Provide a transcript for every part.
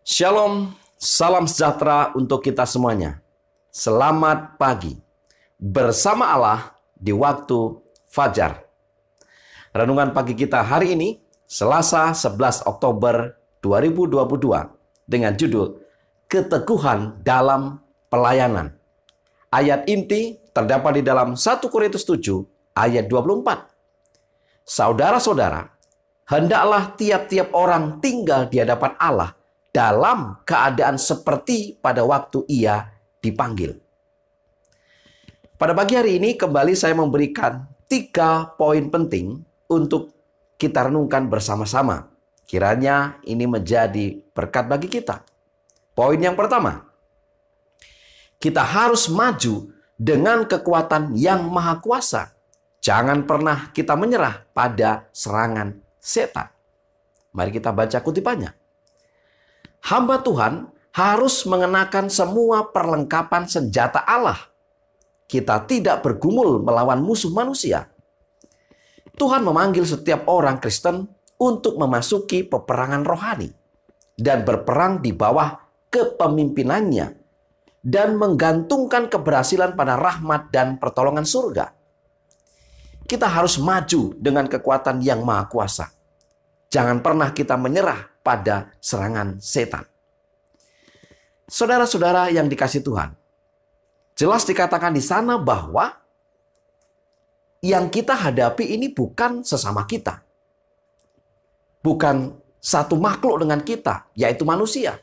Shalom, salam sejahtera untuk kita semuanya. Selamat pagi. Bersama Allah di waktu fajar. Renungan pagi kita hari ini, Selasa 11 Oktober 2022, dengan judul Keteguhan dalam Pelayanan. Ayat inti terdapat di dalam 1 Korintus 7 ayat 24. Saudara-saudara, hendaklah tiap-tiap orang tinggal di hadapan Allah dalam keadaan seperti pada waktu ia dipanggil. Pada pagi hari ini kembali saya memberikan 3 poin penting untuk kita renungkan bersama-sama. Kiranya ini menjadi berkat bagi kita. Poin yang pertama, kita harus maju dengan kekuatan yang maha kuasa. Jangan pernah kita menyerah pada serangan setan. Mari kita baca kutipannya. Hamba Tuhan harus mengenakan semua perlengkapan senjata Allah. Kita tidak bergumul melawan musuh manusia. Tuhan memanggil setiap orang Kristen untuk memasuki peperangan rohani dan berperang di bawah kepemimpinannya dan menggantungkan keberhasilan pada rahmat dan pertolongan surga. Kita harus maju dengan kekuatan yang maha kuasa. Jangan pernah kita menyerah pada serangan setan. Saudara-saudara yang dikasihi Tuhan, jelas dikatakan di sana bahwa yang kita hadapi ini bukan sesama kita. Bukan satu makhluk dengan kita, yaitu manusia.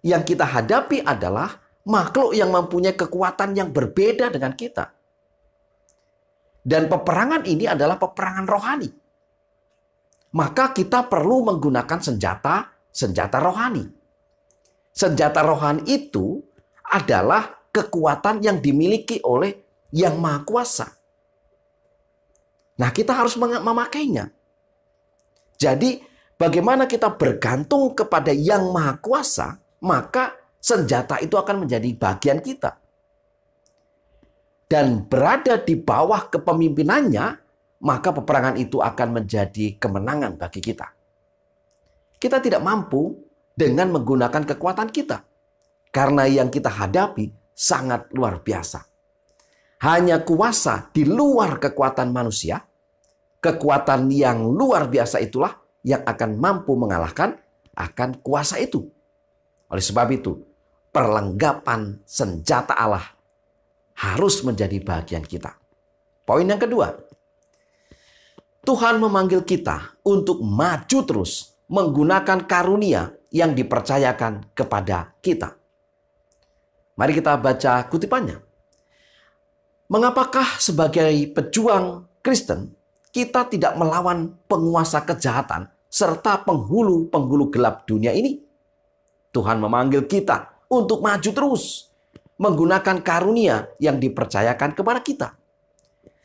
Yang kita hadapi adalah makhluk yang mempunyai kekuatan yang berbeda dengan kita. Dan peperangan ini adalah peperangan rohani. Maka kita perlu menggunakan senjata rohani. Senjata rohani itu adalah kekuatan yang dimiliki oleh Yang Maha Kuasa. Nah, kita harus memakainya. Jadi, bagaimana kita bergantung kepada Yang Maha Kuasa, maka senjata itu akan menjadi bagian kita. Dan berada di bawah kepemimpinannya, maka peperangan itu akan menjadi kemenangan bagi kita. Kita tidak mampu dengan menggunakan kekuatan kita. Karena yang kita hadapi sangat luar biasa. Hanya kuasa di luar kekuatan manusia. Kekuatan yang luar biasa itulah yang akan mampu mengalahkan akan kuasa itu. Oleh sebab itu, perlengkapan senjata Allah harus menjadi bagian kita. Poin yang kedua, Tuhan memanggil kita untuk maju terus menggunakan karunia yang dipercayakan kepada kita. Mari kita baca kutipannya. Mengapakah sebagai pejuang Kristen kita tidak melawan penguasa kejahatan serta penghulu-penghulu gelap dunia ini? Tuhan memanggil kita untuk maju terus menggunakan karunia yang dipercayakan kepada kita.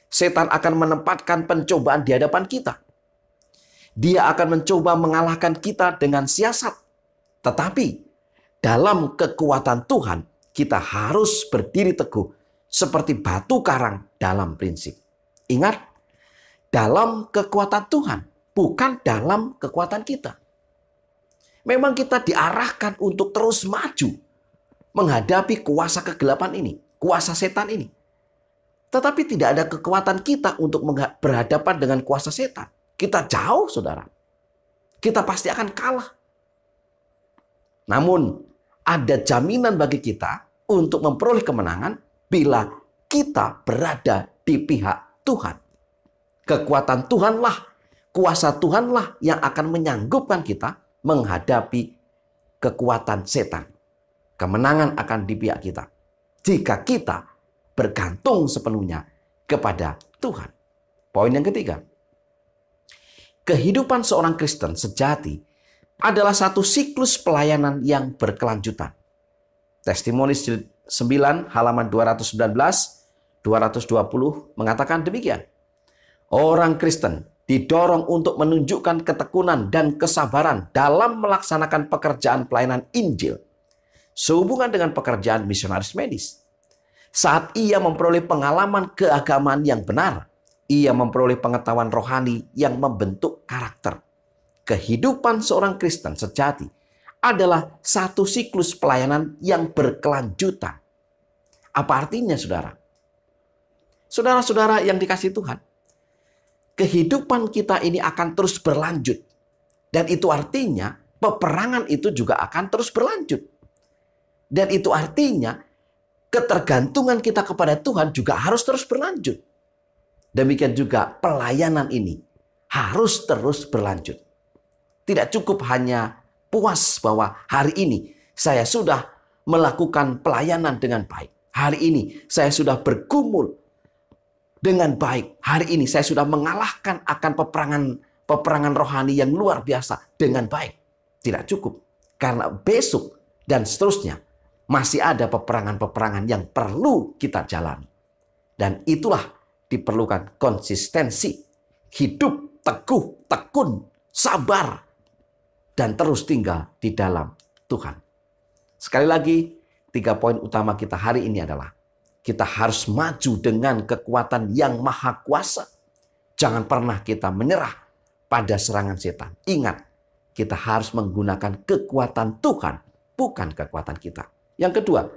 Setan akan menempatkan pencobaan di hadapan kita. Dia akan mencoba mengalahkan kita dengan siasat. Tetapi dalam kekuatan Tuhan, kita harus berdiri teguh seperti batu karang dalam prinsip. Ingat, dalam kekuatan Tuhan, bukan dalam kekuatan kita. Memang kita diarahkan untuk terus maju menghadapi kuasa kegelapan ini, kuasa setan ini. Tetapi tidak ada kekuatan kita untuk berhadapan dengan kuasa setan. Kita jauh, saudara. Kita pasti akan kalah. Namun, ada jaminan bagi kita untuk memperoleh kemenangan bila kita berada di pihak Tuhan. Kekuatan Tuhanlah, kuasa Tuhanlah yang akan menyanggupkan kita menghadapi kekuatan setan. Kemenangan akan di pihak kita. Jika kita bergantung sepenuhnya kepada Tuhan. Poin yang ketiga. Kehidupan seorang Kristen sejati adalah satu siklus pelayanan yang berkelanjutan. Testimoni 9 halaman 219-220 mengatakan demikian. Orang Kristen didorong untuk menunjukkan ketekunan dan kesabaran dalam melaksanakan pekerjaan pelayanan Injil sehubungan dengan pekerjaan misionaris medis. Saat ia memperoleh pengalaman keagamaan yang benar, ia memperoleh pengetahuan rohani yang membentuk karakter. Kehidupan seorang Kristen sejati adalah satu siklus pelayanan yang berkelanjutan. Apa artinya, saudara? Saudara-saudara yang dikasihi Tuhan, kehidupan kita ini akan terus berlanjut. Dan itu artinya peperangan itu juga akan terus berlanjut. Dan itu artinya ketergantungan kita kepada Tuhan juga harus terus berlanjut. Demikian juga pelayanan ini harus terus berlanjut. Tidak cukup hanya puas bahwa hari ini saya sudah melakukan pelayanan dengan baik. Hari ini saya sudah bergumul dengan baik. Hari ini saya sudah mengalahkan akan peperangan rohani yang luar biasa dengan baik. Tidak cukup. Karena besok dan seterusnya masih ada peperangan-peperangan yang perlu kita jalani. Dan itulah diperlukan konsistensi. Hidup teguh, tekun, sabar. Dan terus tinggal di dalam Tuhan. Sekali lagi, 3 poin utama kita hari ini adalah kita harus maju dengan kekuatan yang maha kuasa. Jangan pernah kita menyerah pada serangan setan. Ingat, kita harus menggunakan kekuatan Tuhan, bukan kekuatan kita. Yang kedua,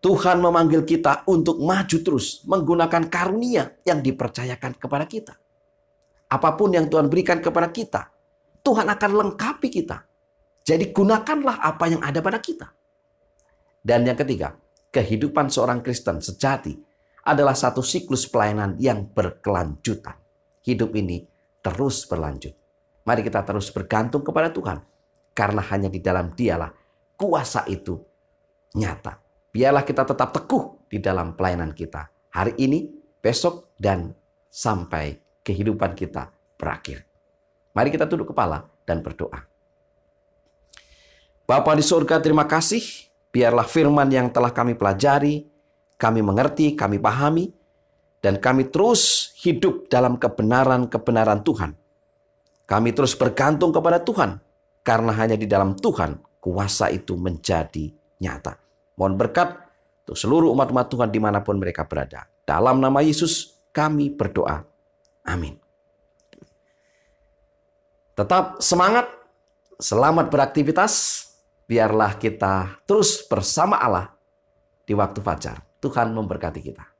Tuhan memanggil kita untuk maju terus menggunakan karunia yang dipercayakan kepada kita. Apapun yang Tuhan berikan kepada kita, Tuhan akan lengkapi kita. Jadi gunakanlah apa yang ada pada kita. Dan yang ketiga, kehidupan seorang Kristen sejati adalah satu siklus pelayanan yang berkelanjutan. Hidup ini terus berlanjut. Mari kita terus bergantung kepada Tuhan. Karena hanya di dalam Dialah kuasa itu nyata. Biarlah kita tetap teguh di dalam pelayanan kita. Hari ini, besok, dan sampai kehidupan kita berakhir. Mari kita tunduk kepala dan berdoa. Bapa di surga, terima kasih. Biarlah firman yang telah kami pelajari, kami mengerti, kami pahami, dan kami terus hidup dalam kebenaran-kebenaran Tuhan. Kami terus bergantung kepada Tuhan, karena hanya di dalam Tuhan kuasa itu menjadi nyata. Mohon berkat untuk seluruh umat-umat Tuhan dimanapun mereka berada. Dalam nama Yesus kami berdoa. Amin. Tetap semangat, selamat beraktivitas. Biarlah kita terus bersama Allah di waktu fajar. Tuhan memberkati kita.